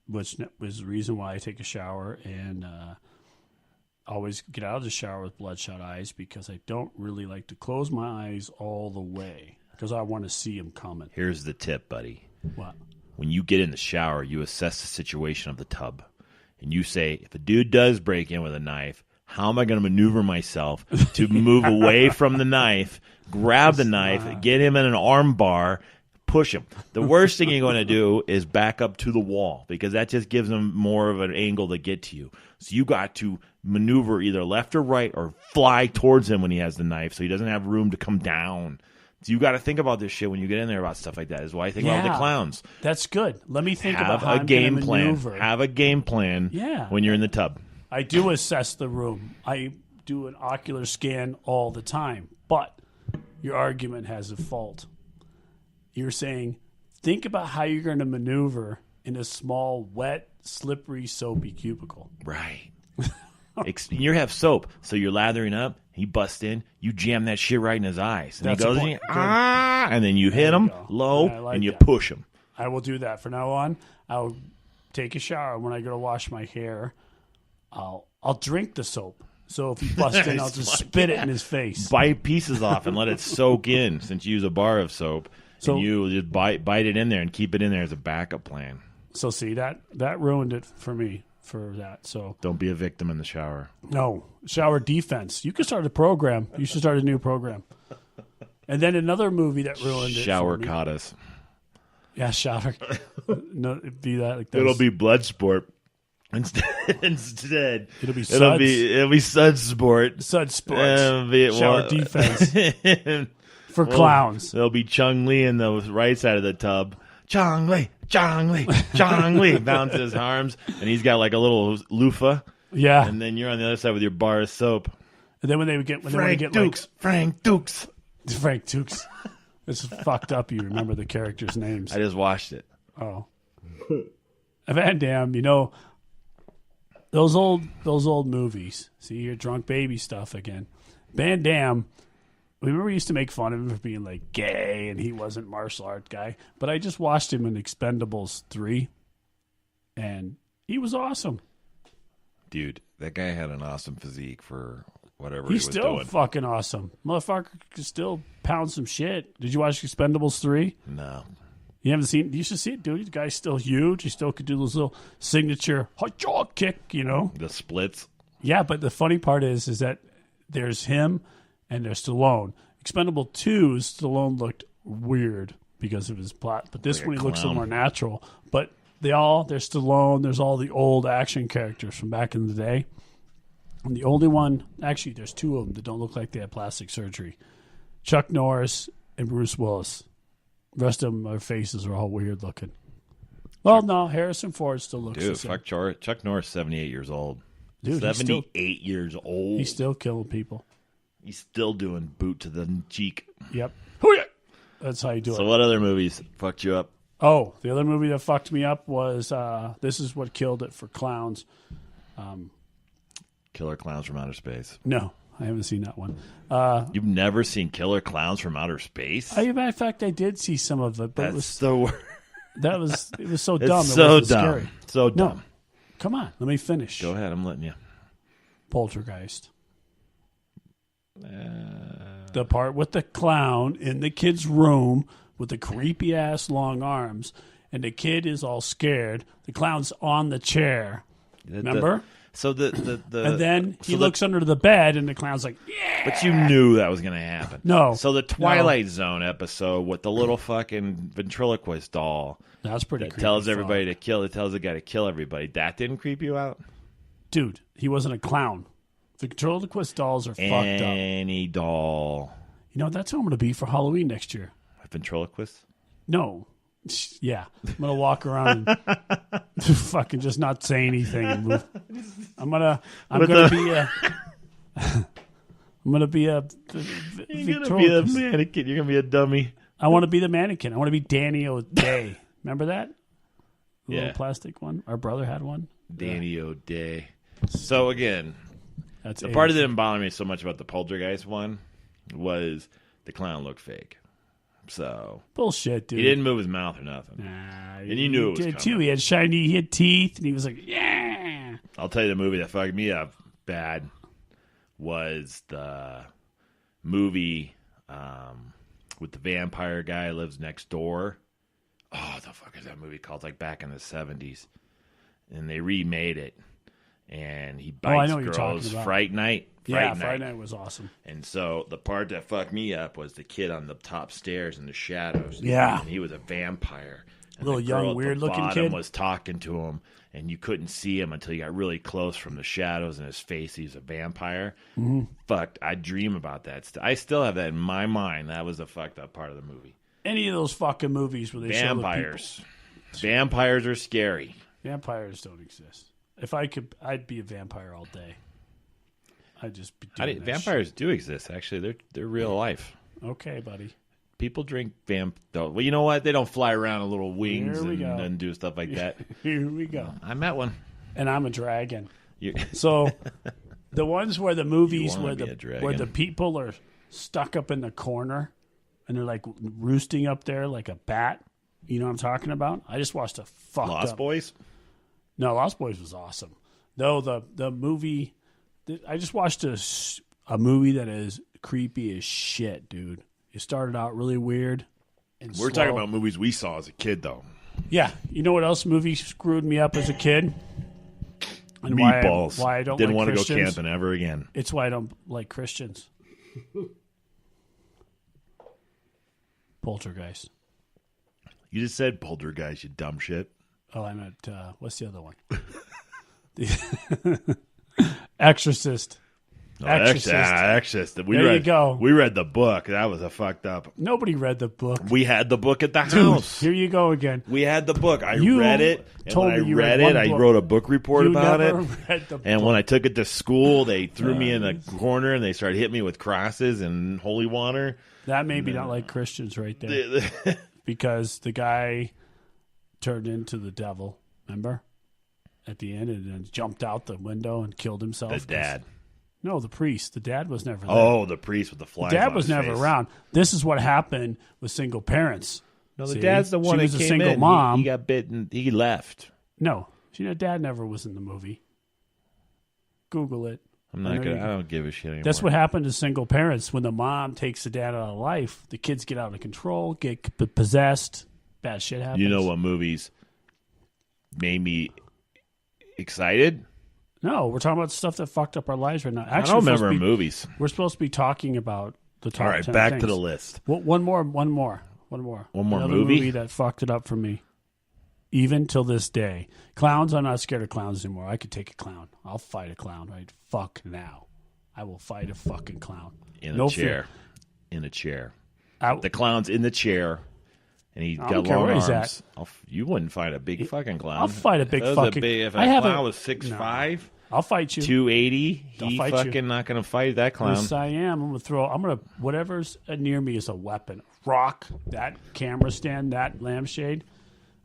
which was the reason why I take a shower and always get out of the shower with bloodshot eyes, because I don't really like to close my eyes all the way because I want to see them coming. Here's the tip, buddy. What? When you get in the shower, you assess the situation of the tub. And you say, if a dude does break in with a knife, how am I going to maneuver myself to move away from the knife, grab the knife, get him in an arm bar, push him? The worst thing you're going to do is back up to the wall, because that just gives him more of an angle to get to you. So you got to maneuver either left or right or fly towards him when he has the knife so he doesn't have room to come down. So you got to think about this shit when you get in there about stuff like that. Is why I think about the clowns. That's good. Let me think Have about how a I'm game gonna plan. maneuver. Have a game plan when you're in the tub. I do assess the room. I do an ocular scan all the time. But your argument has a fault. You're saying, think about how you're going to maneuver in a small, wet, slippery, soapy cubicle. Right. You have soap, so you're lathering up. He busts in. You jam that shit right in his eyes. And That's he goes, and then you hit him low, and you push him. I will do that. From now on, I'll take a shower. When I go to wash my hair, I'll drink the soap. So if he busts in, I'll just spit it in his face. Bite pieces off and let it soak in, since you use a bar of soap. So, and you just bite it in there and keep it in there as a backup plan. So see, that ruined it for me. For that, so don't be a victim in the shower. No, shower defense. You can start a program. You should start a new program. And then another movie that ruined it. Shower caught us. Yeah, shower. No, it'd be that. Like it'll be blood sport instead. It'll be sud sport. Sud sports. Shower defense for clowns. There'll be Chung Lee in the right side of the tub. Chung Lee. Bounces his arms, and he's got like a little loofah. Yeah. And then you're on the other side with your bar of soap. And then when they get Frank Dukes. It's fucked up. You remember the characters' names. I just watched it. Oh. Van Damme, those old movies. See, your drunk baby stuff again. Van Damme. Remember we used to make fun of him for being like gay and he wasn't martial art guy. But I just watched him in Expendables 3 and he was awesome. Dude, that guy had an awesome physique for whatever he was doing. He's still fucking awesome. Motherfucker could still pound some shit. Did you watch Expendables 3? No. You haven't seen it? You should see it, dude. The guy's still huge. He still could do those little signature hot jaw kick, The splits. Yeah, but the funny part is that there's him and there's Stallone. Expendable 2, Stallone looked weird because of his plot, but this one he looks a little more natural. But there's Stallone. There's all the old action characters from back in the day. And the only one, actually, there's 2 of them that don't look like they had plastic surgery: Chuck Norris and Bruce Willis. The rest of them, their faces are all weird looking. Well, no, Harrison Ford still looks the same. Fuck Chuck Norris, 78 years old. Dude, 78 years old. He's still killing people. He's still doing boot to the cheek. Yep. That's how you do it. So what other movies fucked you up? Oh, the other movie that fucked me up was This Is What Killed It for Clowns. Killer Clowns from Outer Space. No, I haven't seen that one. You've never seen Killer Clowns from Outer Space? In fact, I did see some of it, but it was so dumb. It's it was so dumb. Scary. So dumb. No, come on, let me finish. Go ahead, I'm letting you. Poltergeist. The part with the clown in the kid's room with the creepy ass long arms, and the kid is all scared. The clown's on the chair. Remember? And then he looks under the bed, and the clown's like, yeah. But you knew that was going to happen. No. So the Twilight Zone episode with the little fucking ventriloquist doll. That's pretty that creepy. Tells everybody to kill. It tells the guy to kill everybody. That didn't creep you out? Dude, he wasn't a clown. The ventriloquist dolls are fucked up. Any doll. That's who I'm going to be for Halloween next year. A ventriloquist? No. Yeah. I'm going to walk around and fucking just not say anything and move. I'm going to be a You're going to be a mannequin. You're going to be a dummy. I want to be the mannequin. I want to be Danny O'Day. Remember that? The little plastic one? Our brother had one. Danny O'Day. So again, the part that didn't bother me so much about the Poltergeist one was the clown looked fake. So bullshit, dude. he didn't move his mouth or nothing. Nah, And you knew it was did coming. too. He had teeth, and he was like, yeah. I'll tell you the movie that fucked me up bad was the movie with the vampire guy who lives next door. Oh, the fuck is that movie called? Like back in the 70s. And they remade it. And he bites I know what you're talking girls. about. Fright Night. Fright Night was awesome. And so the part that fucked me up was the kid on the top stairs in the shadows. Yeah. And he was a vampire. And Little the girl young, at the weird-looking bottom kid? was talking to him, and you couldn't see him until you got really close from the shadows in his face. He's a vampire. Mm-hmm. Fucked. I dream about that. I still have that in my mind. That was a fucked up part of the movie. Any of those fucking movies where they Vampires. Vampires are scary. Vampires don't exist. If I could, I'd be a vampire all day. I'd just be doing that Vampires do exist, actually. They're real life. shit. Okay, buddy. People drink Well, you know what? They don't fly around on little wings Here we go. and do stuff like that. Here we go. I met one. And I'm a dragon. You- So the ones where the movies wanna where be a the dragon. people are stuck up in the corner and they're like roosting up there like a bat. You know what I'm talking about? I just watched a fucked Lost up. Boys? No, Lost Boys was awesome. Though the movie, I just watched a movie that is creepy as shit, dude. It started out really weird. And We're slow. talking about movies we saw as a kid, though. Yeah, you know what else movie screwed me up as a kid? And Meatballs. Why I don't Didn't like want to go Christians? camping ever again. It's why I don't like Christians. Poltergeist. You just said Poltergeist, you dumb shit. Oh, I meant what's the other one? Exorcist. Oh, Exorcist. Exorcist. You go. We read the book. That was a fucked up. Nobody read the book. We had the book at the Dude, house. here you go again. We had the book. I You read it. And told when I me you read read it, one I book. wrote a book report You about it. never read the And book. when I took it to school, they threw me in a corner and they started hitting me with crosses and holy water. That made me not like Christians right there. Because the guy turned into the devil, remember? At the end, and then jumped out the window and killed himself. The dad. No, the priest. The dad was never there. Oh, the priest with the flies. The dad on was his never face. around. This is what happened with single parents. No, the See? dad's the one She that was a came single in. mom. He got bitten. He left. No, dad never was in the movie. Google it. I'm I not know gonna. you- I don't give a shit anymore. That's what happened to single parents when the mom takes the dad out of life. The kids get out of control, get possessed. Bad shit happens. You know what movies made me excited? No, we're talking about stuff that fucked up our lives right now. Actually, I don't remember movies. We're supposed to be talking about the top All right, 10 back things. to the list. Well, one more. One more Another movie? that fucked it up for me. Even till this day. Clowns, I'm not scared of clowns anymore. I could take a clown. I'll fight a clown right fuck now. I will fight a fucking clown. In a No chair. fear. In a chair. I, The clown's in the chair, and he's I got don't care long where he's arms. You wouldn't fight a big fucking clown. I'll fight a big If that was fucking- If I a haven't- clown was 6'5", I'll fight you. 280, I'll he fight you. fucking not going to fight that clown. Yes, I am. I'm gonna whatever's near me is a weapon. Rock, that camera stand, that lampshade.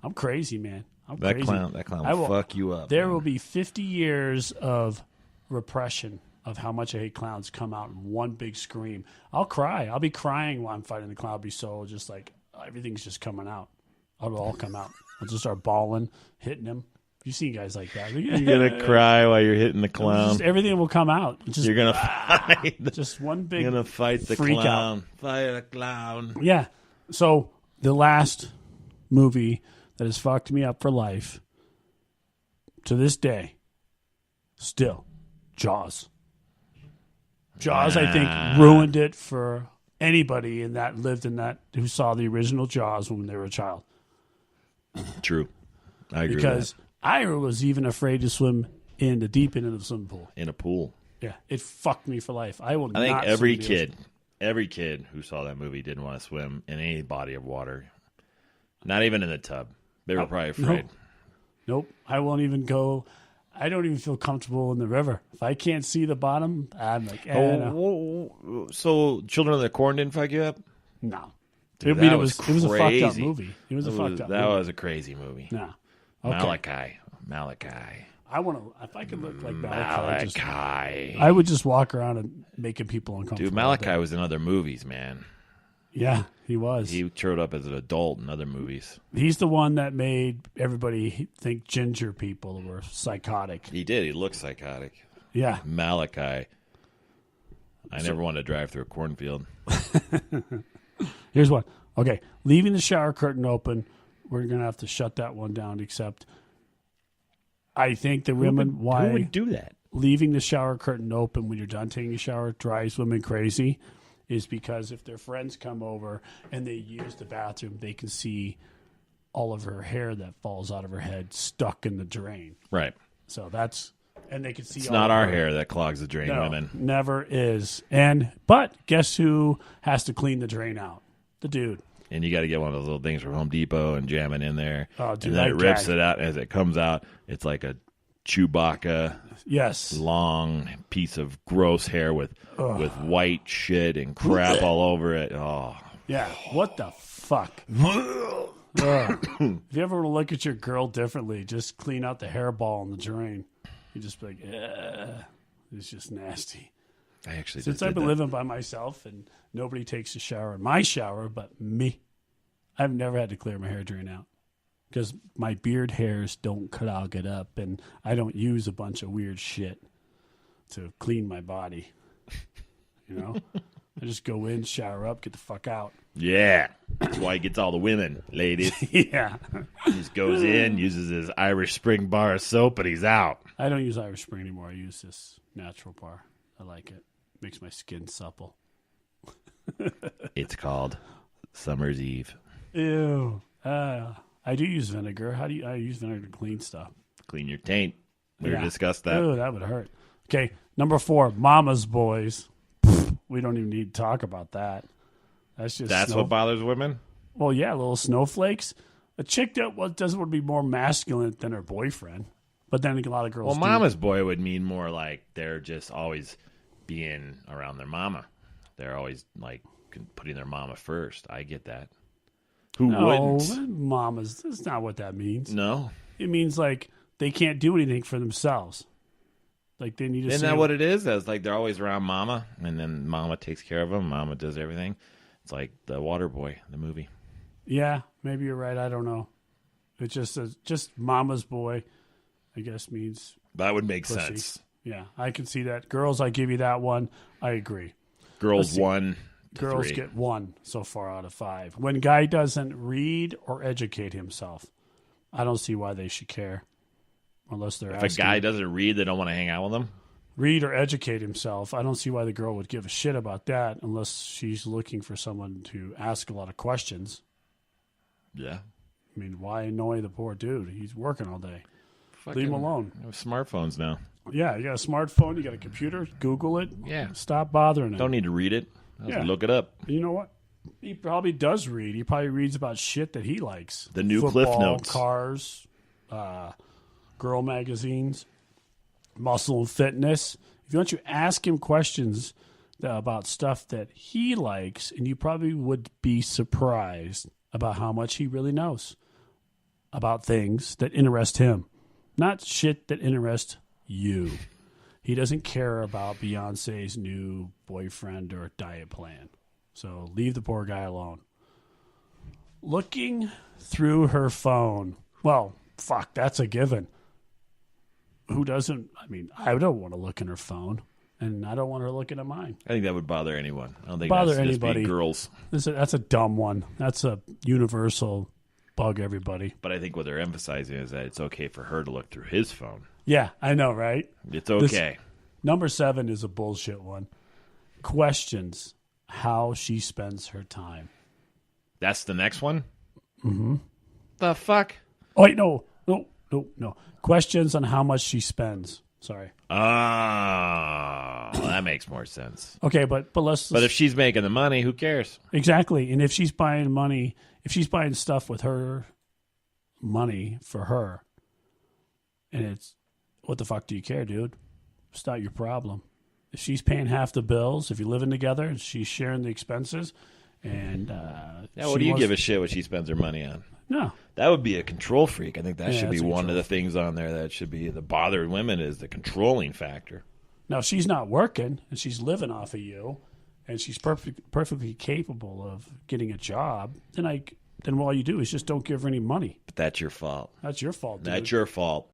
I'm crazy, man. I'm That crazy. clown I will fuck you up. There man. will be 50 years of repression of how much I hate clowns come out in one big scream. I'll cry. I'll be crying while I'm fighting the clown. I'll be so just like everything's just coming out. It'll all come out. I'll just start bawling, hitting him. You see guys like that. You're going to cry while you're hitting the clown. Just, everything will come out. Just, You're going to fight. just one big You're going to fight the freak clown. out. Fight the clown. Yeah. So the last movie that has fucked me up for life to this day, still, Jaws. Jaws, I think, ruined it for anybody in that lived in that who saw the original Jaws when they were a child. True. I agree Because with I was even afraid to swim in the deep end of the swimming pool. that. In a pool. Yeah, it fucked me for life. I will. I think not every swim in the ocean. every kid who saw that movie didn't want to swim in any body of water. Not even in the tub. They were probably afraid. Nope. I won't even go. I don't even feel comfortable in the river. If I can't see the bottom, I'm like, no. So Children of the Corn didn't fuck you up? No. Dude, I mean, that it was a fucked up crazy. movie. It was a fucked up That movie. was a crazy movie. No. Okay. Malachi. I want to. If I could look like Malachi, Malachi. I would just walk around and making people uncomfortable. Dude, Malachi was in other movies, man. Yeah, he was. He showed up as an adult in other movies. He's the one that made everybody think ginger people were psychotic. He did. He looked psychotic. Yeah. Malachi. I never wanted to drive through a cornfield. Here's one. Okay, leaving the shower curtain open. We're going to have to shut that one down, except I think the women, Who would do that? Leaving the shower curtain open when you're done taking a shower drives women crazy is because if their friends come over and they use the bathroom, they can see all of her hair that falls out of her head stuck in the drain. Right. So that's, and they can see It's all not of our her. hair that clogs the drain, No, women. never is. But guess who has to clean the drain out? The dude. And you got to get one of those little things from Home Depot and jam it in there. Oh, dude, and then I it rips gag. it out. As it comes out, it's like a Chewbacca Yes. long piece of gross hair with white shit and crap all over it. Oh. Yeah. What the fuck? Ugh. If you ever want to look at your girl differently, just clean out the hairball in the drain. You just be like, it's just nasty. I actually Since just I've did been that. living by myself and nobody takes a shower in my shower but me, I've never had to clear my hair drain out because my beard hairs don't clog it up and I don't use a bunch of weird shit to clean my body. You know? I just go in, shower up, get the fuck out. Yeah. That's why he gets all the women, ladies. Yeah. He just goes in, uses his Irish Spring bar of soap, and he's out. I don't use Irish Spring anymore. I use this natural bar. I like it. Makes my skin supple. It's called Summer's Eve. Ew. I do use vinegar. I use vinegar to clean stuff? Clean your taint. We Yeah. discussed that. Ew, that would hurt. Okay, number 4, Mama's Boys. We don't even need to talk about that. That's what bothers women? Well, yeah, little snowflakes. A chick that doesn't want to be more masculine than her boyfriend. But then a lot of girls Well, do. mama's boy would mean more like they're just always being around their mama. They're always like putting their mama first. I get that. Who wouldn't? Mamas. That's not what that means. No. It means like they can't do anything for themselves. Like they need to. Isn't that what it is? It's like they're always around mama, and then mama takes care of them. Mama does everything. It's like the Water Boy, the movie. Yeah, maybe you're right. I don't know. It's just Mama's Boy. I guess means That would make pussy. sense. Yeah, I can see that. Girls, I give you that one. I agree. Girls 1 to Girls 3. get 1 so far out of 5. When guy doesn't read or educate himself, I don't see why they should care. Unless they're If a guy doesn't read, they don't want to hang out with him. read or educate himself. I don't see why the girl would give a shit about that unless she's looking for someone to ask a lot of questions. Yeah. I mean, why annoy the poor dude? He's working all day. Fucking, Leave him alone. We have smartphones now. Yeah, you got a smartphone, you got a computer, Google it. Yeah. Stop bothering him. Don't need to read it. I'll Yeah. look it up. You know what? He probably does read. He probably reads about shit that he likes. The new Football, Cliff Notes. Cars, girl magazines, muscle and fitness. If you want to ask him questions about stuff that he likes, and you probably would be surprised about how much he really knows about things that interest him, not shit that interest you. He doesn't care about Beyonce's new boyfriend or diet plan. So leave the poor guy alone. Looking through her phone. Well, fuck, that's a given. Who doesn't? I mean, I don't want to look in her phone, and I don't want her looking at mine. I think that would bother anyone. I don't think Bother that's just anybody. be girls. That's a dumb one. That's a universal bug everybody. But I think what they're emphasizing is that it's okay for her to look through his phone. Yeah, I know, right? It's okay. Number 7 is a bullshit one. Questions how she spends her time. That's the next one? Mm-hmm. The fuck? Oh, wait, no. Questions on how much she spends. Sorry. Oh, that makes more sense. Okay, but let's. But if she's making the money, who cares? Exactly, and if she's buying money, if she's buying stuff with her money for her, and it's what the fuck do you care, dude? It's not your problem. If she's paying half the bills, if you're living together and she's sharing the expenses, and Yeah, what do you give a shit what she spends her money on? No. That would be a control freak. I think that Yeah, should be that's a one of control the things on there that should be the bothered women is the controlling factor. Now, if she's not working and she's living off of you, and she's perfectly capable of getting a job, then all you do is just don't give her any money. But that's your fault. That's your fault, dude. That's your fault.